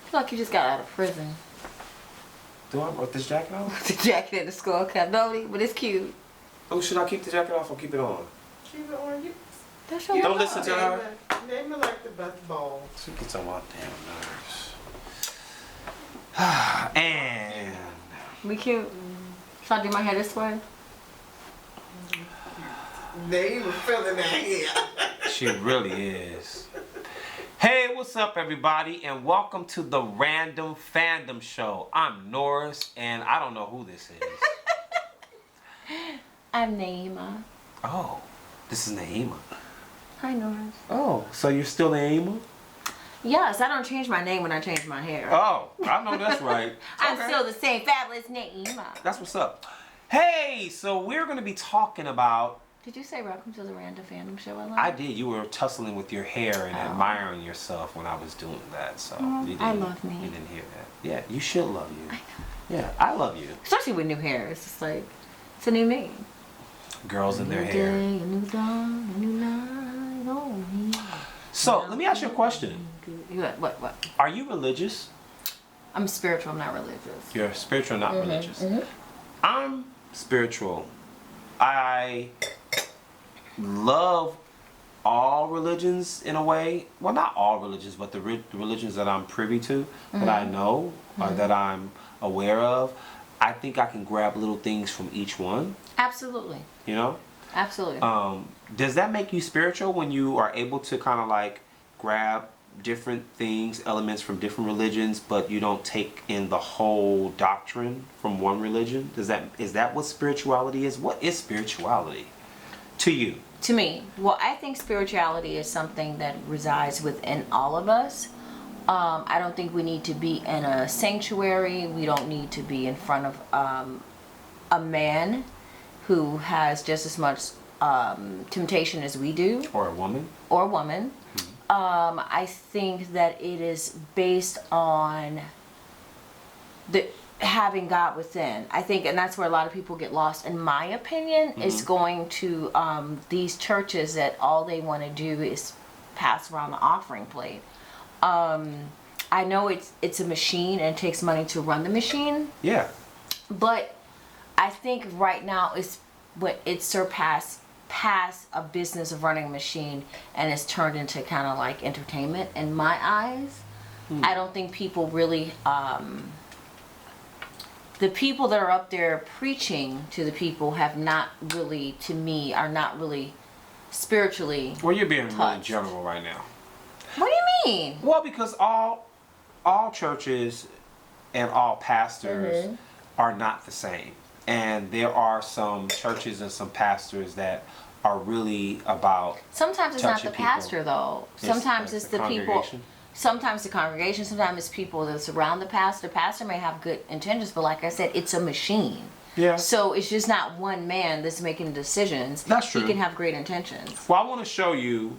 feel like you just got out of prison. Do I with this jacket on? The jacket and the skull cap, no, but it's cute. Oh, should I keep the jacket off or keep it on? Keep it on you. That's your Don't listen to her. Name it like the best ball. She gets on my damn nerves. And We cute. Should I do my hair this way? They were feeling that hair. she really is. Hey, what's up, everybody, and welcome to the Random Fandom Show. I'm Norris, and I don't know who this is. I'm Naima. Oh, this is Naima. Hi, Norris. Oh, so you're still Naima? Yes, I don't change my name when I change my hair. Oh, I know that's right. I'm still the same fabulous Naima. That's what's up. Hey, so we're going to be talking about... Did you say welcome to the Random Fandom Show? I did. You were tussling with your hair and admiring yourself when I was doing that. So you didn't, I love me. You didn't hear that. Yeah, you should love you. I know. Yeah, I love you. Especially with new hair. It's just like, it's a new me. Girls in their New hair. day, a new dawn, a new night on me. So let me ask you a question. What? Are you religious? I'm spiritual, I'm not religious. You're spiritual, not religious. I'm spiritual. I love all religions in a way. Well, not all religions, but the religions that I'm privy to, that I know, or that I'm aware of. I think I can grab little things from each one. Absolutely. You know? Absolutely. Does that make you spiritual when you are able to kind of like grab different things, elements from different religions, but you don't take in the whole doctrine from one religion? Is that what spirituality is? What is spirituality to you? To me, well, I think spirituality is something that resides within all of us. I don't think we need to be in a sanctuary. We don't need to be in front of a man who has just as much temptation as we do. Or a woman. Or a woman. I think that it is based on having God within. I think, and that's where a lot of people get lost, in my opinion, is going to these churches that all they want to do is pass around the offering plate. I know it's a machine and it takes money to run the machine. Yeah. But I think right now it's surpassed past a business of running a machine and it's turned into kind of like entertainment in my eyes. I don't think people really the people that are up there preaching to the people have not really, to me, are not really spiritually Well, you're being really touched. general right now. What do you mean? Well, because all churches and all pastors are not the same. And there are some churches and some pastors that are really about Sometimes it's not the touching people. pastor though. Sometimes it's the people. congregation. Sometimes the congregation. Sometimes it's people that surround the pastor. The pastor may have good intentions, but like I said, it's a machine. Yeah. So it's just not one man that's making decisions. That's true. He can have great intentions. Well, I want to show you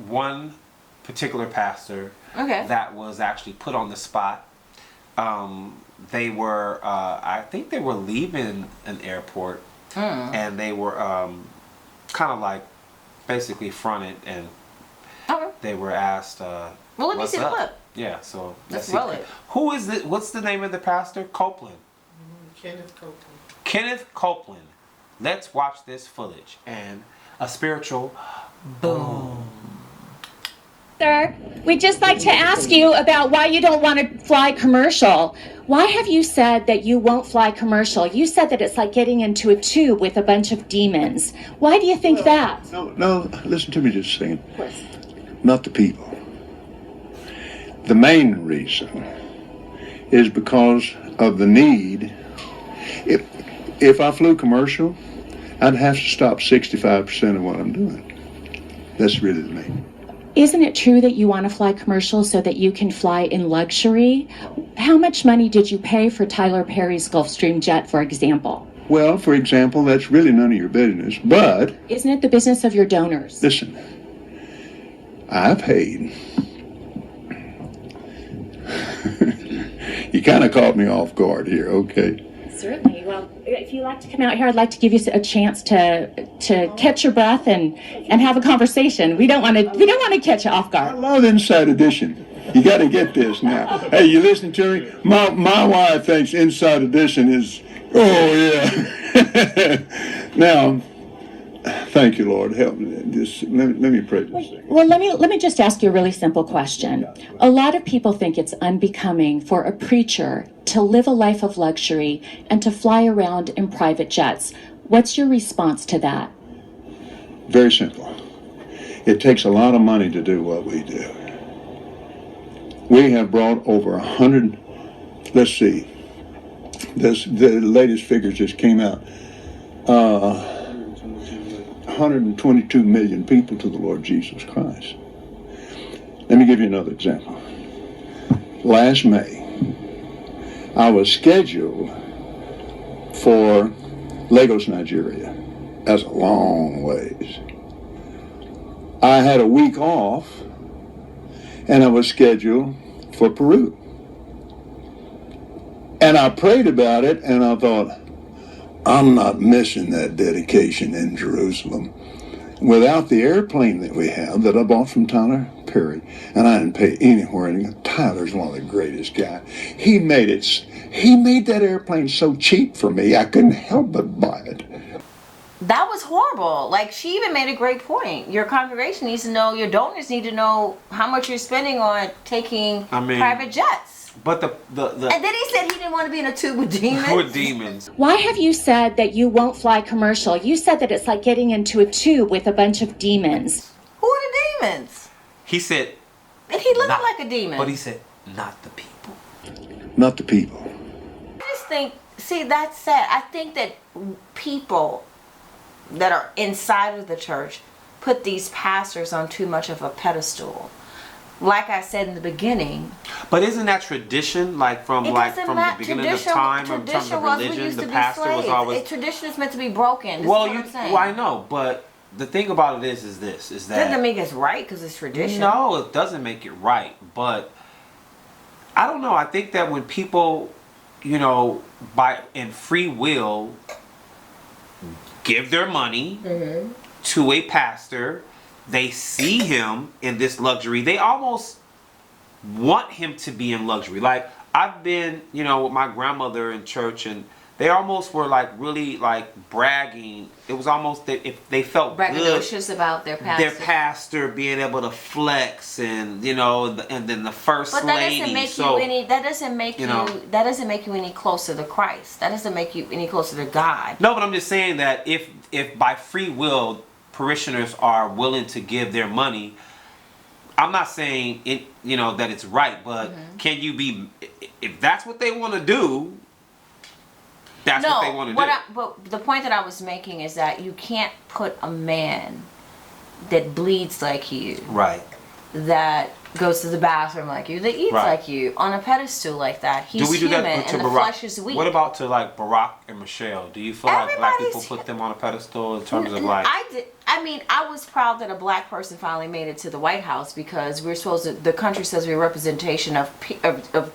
one particular pastor that was actually put on the spot. They were, I think they were leaving an airport, and they were kind of like basically fronted, and they were asked, well, let me what's see the up? clip. Yeah, so Let's roll it. Who is it? What's the name of the pastor? Copeland. Kenneth Copeland. Kenneth Copeland. Let's watch this footage and a spiritual boom. Sir, we'd just like to ask you about why you don't want to fly commercial. Why have you said that you won't fly commercial? You said that it's like getting into a tube with a bunch of demons. Why do you think that? No, listen to me just a second. Of course. Not the people. The main reason is because of the need. If I flew commercial, I'd have to stop 65% of what I'm doing. That's really the main. Isn't it true that you want to fly commercial so that you can fly in luxury? How much money did you pay for Tyler Perry's Gulfstream jet, for example? Well, for example, that's really none of your business, but... Isn't it the business of your donors? Listen, I paid. You kind of caught me off guard here, okay? Certainly. Well, if you'd like to come out here, I'd like to give you a chance to catch your breath and have a conversation. We don't want to catch you off I guard. love Inside Edition. You got to get this now. Hey, you listen to me? My wife thinks Inside Edition is, oh yeah. Now, thank you, Lord. Help me. Just let me pray this thing. Well, let me just ask you a really simple question. A lot of people think it's unbecoming for a preacher to live a life of luxury and to fly around in private jets. What's your response to that? Very simple. It takes a lot of money to do what we do. We have brought over 100, let's see, the latest figures just came out, 122 million people to the Lord Jesus Christ. Let me give you another example. Last May, I was scheduled for Lagos, Nigeria. That's a long ways. I had a week off, and I was scheduled for Peru. And I prayed about it, and I thought, I'm not missing that dedication in Jerusalem. Without the airplane that we have, that I bought from Tyler Perry, and I didn't pay anywhere. And Tyler's one of the greatest guys. He made that airplane so cheap for me, I couldn't help but buy it. That was horrible. Like, she even made a great point. Your congregation needs to know, your donors need to know how much you're spending on taking private jets. But the and then he said he didn't want to be in a tube with demons. With demons. Why have you said that you won't fly commercial? You said that it's like getting into a tube with a bunch of demons. Who are the demons? He said. And he looked like a demon. But he said, not the people. Not the people. I just think, see, that's sad. I think that people that are inside of the church put these pastors on too much of a pedestal. Like I said in the beginning. But isn't that tradition, like from the beginning of time, in terms of religion, the pastor was always. Tradition is meant to be broken. Well, I know, but the thing about it is that doesn't make it right because it's tradition. No, it doesn't make it right. But I don't know. I think that when people, in free will, give their money to a pastor, they see him in this luxury. They almost want him to be in luxury. Like, I've been, with my grandmother in church, and they almost were like really like bragging. It was almost that if they felt braggadocious about their pastor being able to flex, and and then the first lady. That doesn't make you any closer to Christ. That doesn't make you any closer to God. No, but I'm just saying that if by free will parishioners are willing to give their money, I'm not saying it, that it's right, but can you be, if that's what they want to do, that's what they want to do. But the point that I was making is that you can't put a man that bleeds like you, right, that goes to the bathroom like you, that eats like you, on a pedestal like that. He's do we do human, that to and Barack? The flesh is weak. What about to like Barack and Michelle? Do you feel like black people put them on a pedestal in terms of like? I was proud that a black person finally made it to the White House, because we're supposed to. The country says we're a representation of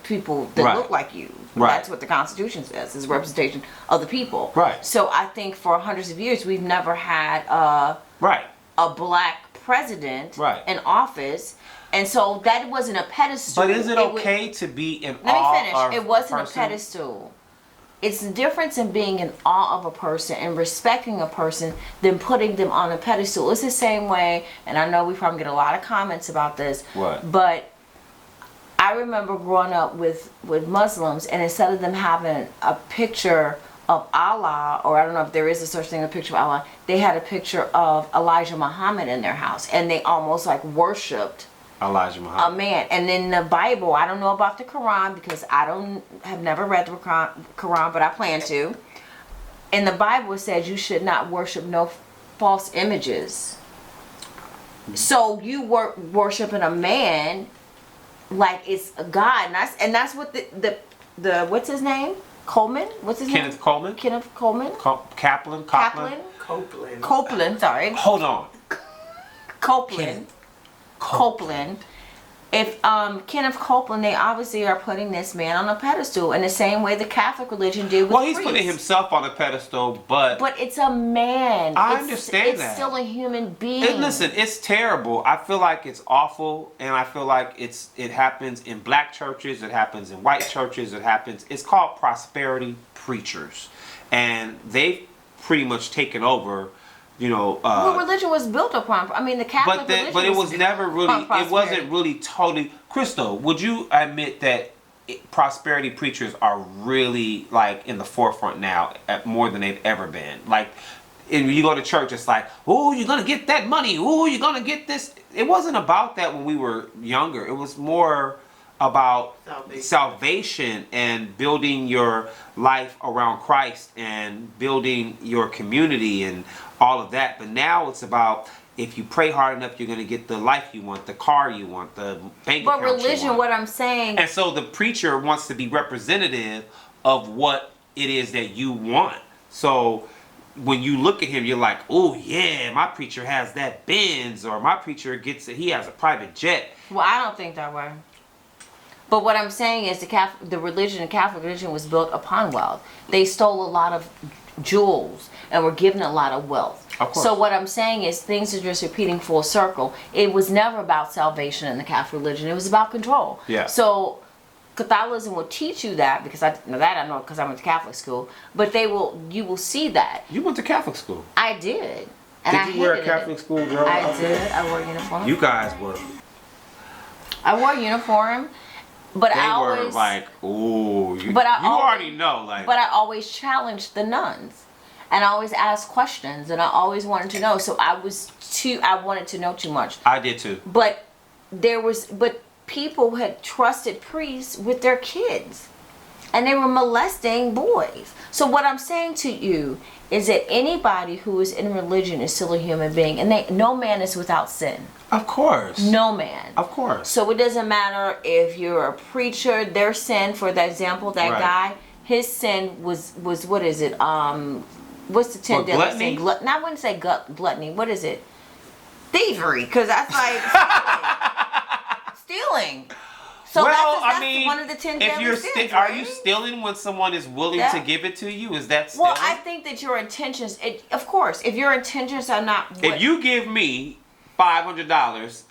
people that look like you. Right. That's what the Constitution says, is a representation of the people. Right. So I think for hundreds of years we've never had a black president in office. And so that wasn't a pedestal. But is it okay to be in awe? Let me finish. It wasn't a pedestal. It's the difference in being in awe of a person and respecting a person than putting them on a pedestal. It's the same way, and I know we probably get a lot of comments about this. What? But I remember growing up with Muslims, and instead of them having a picture of Allah, or I don't know if there is a such thing, a picture of Allah, they had a picture of Elijah Muhammad in their house, and they almost like worshipped Elijah Muhammad. A man. And in the Bible, I don't know about the Quran because I have never read the Quran, but I plan to. In the Bible, it says you should not worship no false images. So you were worshiping a man like it's a God, and that's what the what's his name? Coleman? What's his name? Kenneth Coleman. Kenneth Coleman. Copeland. Sorry. Hold on. Copeland. if Kenneth Copeland, they obviously are putting this man on a pedestal in the same way the Catholic religion did with Well, he's priests. putting himself on a pedestal, but It's a man. I understand that. It's still a human being. And listen, it's terrible. I feel like it's awful, and I feel like it happens in black churches, it happens in white churches, it's called prosperity preachers, and they've pretty much taken over. Well, religion was built upon. I mean, the Catholic religion. But it was never really. It wasn't really totally. Crystal, would you admit that prosperity preachers are really like in the forefront now, more than they've ever been? Like, and when you go to church, it's like, oh, you're gonna get that money. Oh, you're gonna get this. It wasn't about that when we were younger. It was more about salvation and building your life around Christ and building your community and all of that. But now it's about, if you pray hard enough, you're going to get the life you want, the car you want, the bank account you want. But religion, what I'm saying... And so the preacher wants to be representative of what it is that you want. So when you look at him, you're like, oh yeah, my preacher has that Benz, or my preacher he has a private jet. Well, I don't think that way. But what I'm saying is the Catholic religion was built upon wealth. They stole a lot of jewels and were given a lot of wealth. Of course. So what I'm saying is things are just repeating full circle. It was never about salvation in the Catholic religion. It was about control. Yeah. So Catholicism will teach you that, because I know because I went to Catholic school. But you will see that. You went to Catholic school. I did. And did you wear a Catholic school girl? I did. I wore a uniform. You guys were. I wore a uniform. But they I always were like, ooh, you already know, like. But I always challenged the nuns, and I always asked questions, and I always wanted to know. So I wanted to know too much. I did too. But people had trusted priests with their kids, and they were molesting boys. So what I'm saying to you is that anybody who is in religion is still a human being, and no man is without sin. Of course. No man. Of course. So it doesn't matter if you're a preacher, their sin, for that example, that right. guy, his sin was what is it? What's the 10 deadly sin? I wouldn't say gluttony. What is it? Thievery, because that's like stealing. So well, that's one of the 10 deadly sins. Are you stealing when someone is willing to give it to you? Is that stealing? Well, I think that your intentions, of course, if your intentions are not... If you give me $500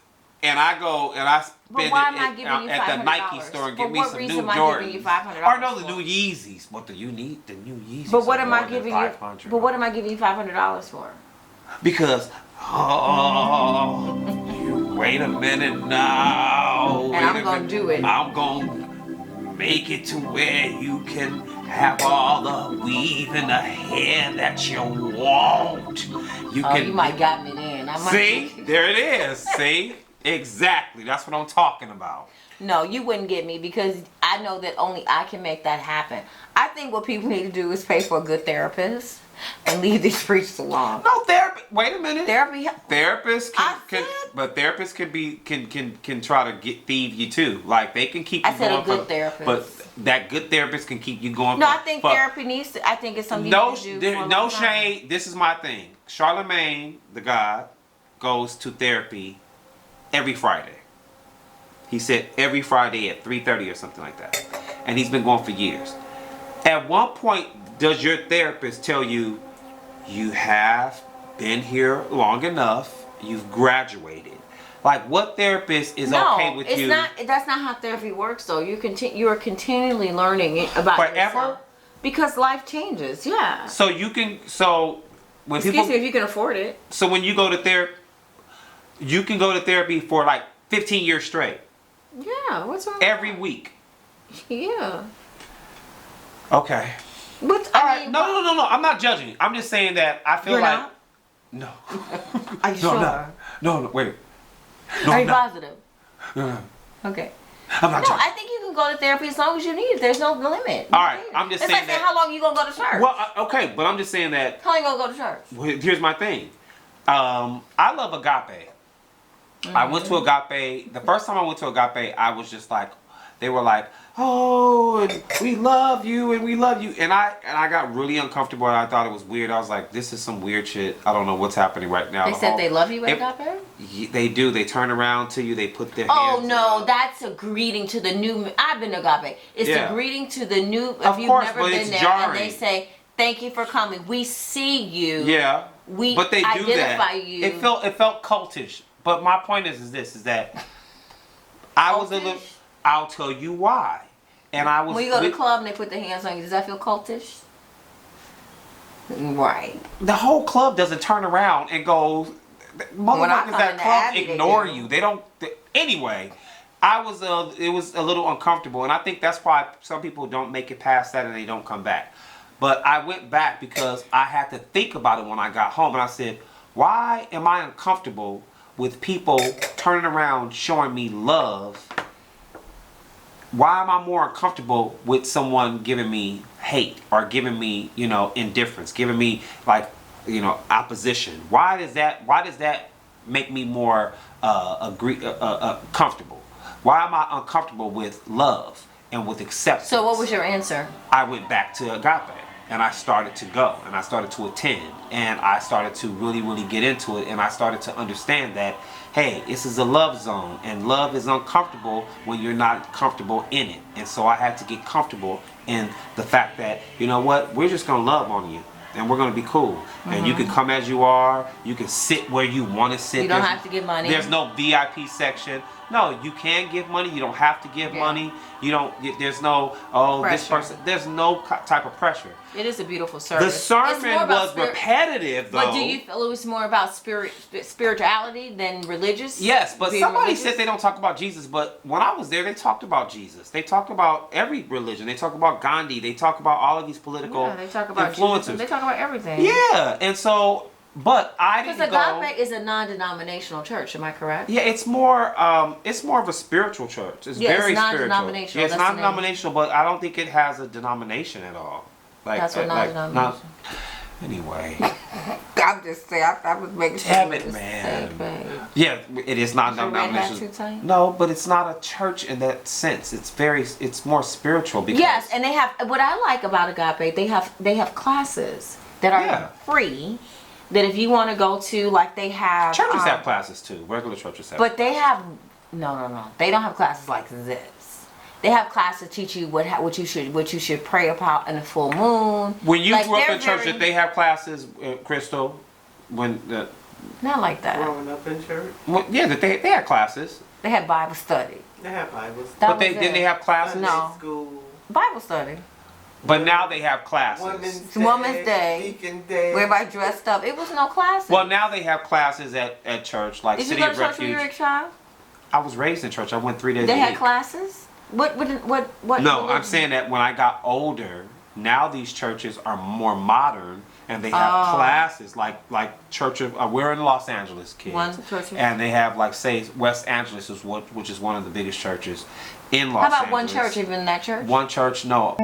and I go and I spend it at the Nike store and get me some new Jordans, or no, the new Yeezys. What do you need? The new Yeezys. But what am I giving you? But what am I giving you $500 for? Because you wait a minute now. And I'm gonna do it. I'm gonna make it to where you can have all the weave in the hair that you want. You might got me then. See, there it is. See, exactly. That's what I'm talking about. No, you wouldn't get me, because I know that only I can make that happen. I think what people need to do is pay for a good therapist and leave these preachers alone. No therapy. Wait a minute. Therapists but therapists can try to thieve you too. Like they can keep you going. I said a good therapist. But that good therapist can keep you going. No, I think therapy needs to. I think it's something you need to do. No shade. This is my thing. Charlemagne, the God, goes to therapy every Friday. He said every Friday at 3:30 or something like that, and he's been going for years. At one point, does your therapist tell you, you have been here long enough, you've graduated? Like, what therapist is okay with you? No, that's not how therapy works, though. You are continually learning about forever yourself, because life changes. Yeah. So you can. So when Excuse me, if you can afford it. So when you go to therapy, you can go to therapy for like 15 years straight. Yeah. What's wrong? Every week. Yeah. Okay. But all right. No. I'm not judging. I'm just saying that I feel like. Not? No. Are you sure? No. Wait. No, Are you positive? No. Okay. I'm not judging. I think you can go to therapy as long as you need it. There's no limit. All right. I'm just saying it's like saying, how long you gonna go to church? Well, okay, but I'm just saying that. How long you gonna go to church? Well, here's my thing. I love Agape. I went to Agape. The first time I went to Agape, I was just like, they were like, oh, and we love you, and we love you. And I got really uncomfortable, and I thought it was weird. I was like, this is some weird shit. I don't know what's happening right now. They said they love you at Agape? They do. They turn around to you. They put their Oh hands no, out. that's a greeting to the new. I've been to Agape. It's Yeah. a greeting to the new. Of If you've course, never but been it's there, jarring. and they say, "Thank you for coming. We see you." Yeah. We but they do identify that. you. It felt cultish. But my point is that I was a little. Cultish? I'll tell you why. And I was. When you go to the club and they put their hands on you, does that feel cultish? Right. The whole club doesn't turn around and go. Motherfuckers come at in the club Abbey, they ignore do. you. They don't. Anyway, it was a little uncomfortable, and I think that's why some people don't make it past that and they don't come back. But I went back because I had to think about it when I got home, and I said, why am I uncomfortable with people turning around showing me love? Why am I more uncomfortable with someone giving me hate or giving me, indifference, giving me opposition? Why does that make me more comfortable? Why am I uncomfortable with love and with acceptance? So what was your answer? I went back to Agape and I started to go and I started to attend and I started to really, really get into it, and I started to understand that, hey, this is a love zone, and love is uncomfortable when you're not comfortable in it. And so I had to get comfortable in the fact that, you know what, we're just going to love on you. And we're going to be cool. And you can come as you are. You can sit where you want to sit. You don't have to give money. There's no VIP section. No, you can give money. You don't have to give money. You don't. There's no, this Pressure. person. There's no type of pressure. It is a beautiful The service. It's sermon more about was repetitive, though. But do you feel it was more about spirituality than religious? Yes, but Being somebody religious? said they don't talk about Jesus, but when I was there, they talked about Jesus. They talked about every religion. They talk about Gandhi. They talk about all of these political Yeah, they talk about influencers. Jesus. They talk about everything. Yeah, and so, but I didn't Because go. Agape is a non-denominational church. Am I correct? Yeah, it's more of a spiritual church. It's Yeah, it's very spiritual. non-denominational. Yeah, it's That's the name. non-denominational, but I don't think it has a denomination at all. That's what non-denominational. Anyway, I'm just saying. I was making sure. Damn it it, was man. safe, babe. yeah, it is not your red hat non-denominational. too tight? No, but it's not a church in that sense. It's more spiritual because Yes, and they have. What I like about Agape, they have classes that are Yeah. free. That if you want to go to, like they have churches have classes too. Regular churches have. But they have no. They don't have classes like this. They have classes to teach you what you should pray about in a full moon. When you Like, grew up they're in church, very- did they have classes, Crystal? Not like that. Growing up in church, Yeah, that they had classes, They have Bible study. they have Bible That but was didn't it. they have classes? Sunday No. school, Bible study. But now they have classes. Women's Day. Deacon Day. Where everybody dressed up. It was no classes. Well, now they have classes at church, like Did you City go to of church when you were a Refuge. child? I was raised in church. I went 3 days They a had week. classes. What? No, I'm saying that when I got older, now these churches are more modern and they have Oh. classes like Church of. We're in Los Angeles, kids, One church. and they have like say West Angeles which is one of the biggest churches in Los How Angeles. about one church? Even in that church? One church, no.